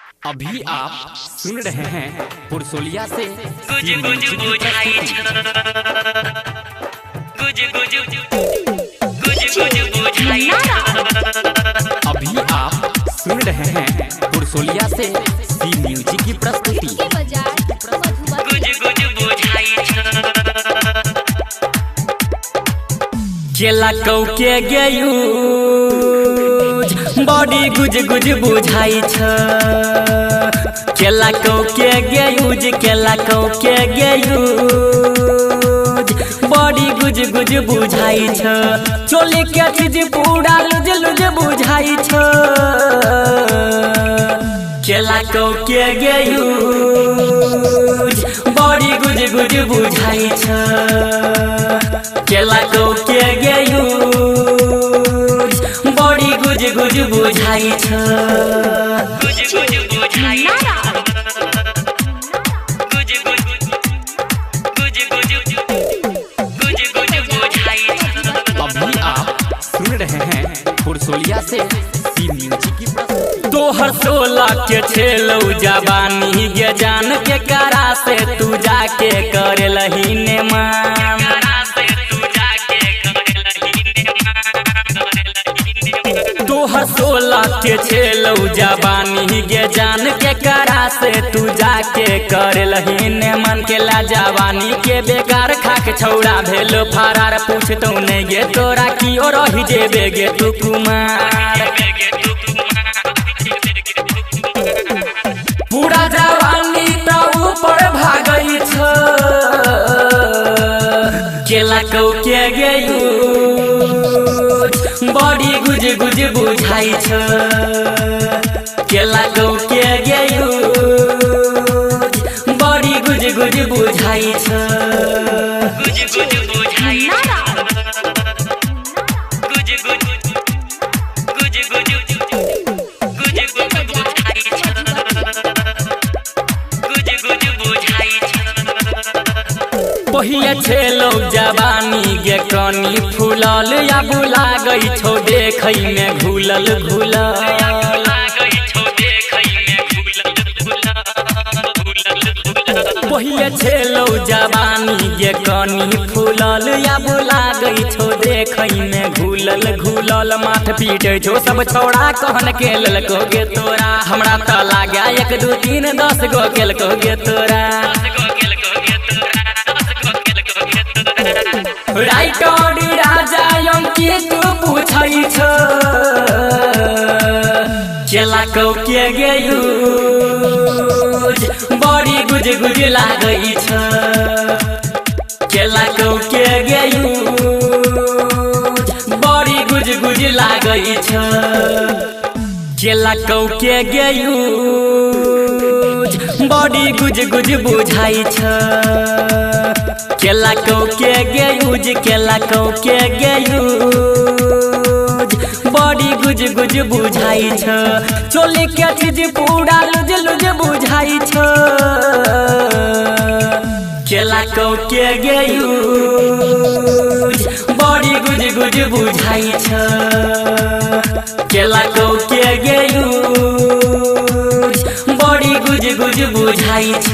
अभी आप सुन रहे हैं पुरसोलिया से गुज गुज बुझाई गुज गुज गुज गुज बुझाई। अभी आप सुन रहे हैं पुरसोलिया से सी म्यूजिक की प्रस्तुति। गुज गुज बुझाई केला कौ के गयू बॉडी गुज गुज बुझाई छ। केला कौ के गयूज केला कौ के गयूज बॉडी गुज गुज बुझाई छ। चोली के चीज पूरा लुज लुज बुझाई छ। केला कौ के गयूज बॉडी गुज गुज बुझाई छ। केला कौ के गयूज बॉडी गुज गुज बुझाई छ। गुज गुज बुझाई गुज गुज गुज गुज गुज गुज बुझाई। अभी आप सुन रहे हैं पुरसोलिया से सी म्यूजिक की प्रस्तुति। तोहर 16 के छेलौ जवानी गे जान के करा से तू जाके करे लही ने मान। तोहर 16 के छेलौ जवानी गे जान के करा से तू जाके करे लही ने मन के ला जवानी के बेकार खाक छौड़ा भेलो फरार। पूछतौ नहीं गे तोरा की और रही जेबे गे तू कुमार। पूरा जवानी तो ऊपर भागई छ। केला कौ के गयू बॉडी गुज गुज बुझाई छ। केला कौ के गयू बॉडी गुज गुज बुझाई छ। गुज गुज बुझाई गुज गुज गुज गुज गुज गुज बुझाई गुज गुज बुझाई। पहिले छेलौ जवानी गे कनी फूलल या बुला गई छौ देखई में घुलल घुलल। पहिले छेलौ जवानी गे कनी फूलल या बुला गई छौ देखई में घुलल घुलल। माथ पीटे छौ सब छौड़ा कहन के ललको गे तोरा। हमरा त लाग्या 1 2 3 10 गो केलको गे तोरा। राइटर राजा अंकित पूछई छ। केला कौ के गयू बॉडी गुज गुज लागई छ। केला कौ के गयू बॉडी गुज गुज लागई छ। केला कौ के गयू बॉडी गुज गुज बुझाई छ। केला कौ के गयूज केला कौ के गयूज बॉडी गुज गुज बुझाई छ। चोली के चीज पूरा लुज लुज बुझाई छ। केला कौ के गयूज बॉडी गुज गुज बुझाई छ। केला कौ के गयूज बॉडी गुज गुज बुझाई छ।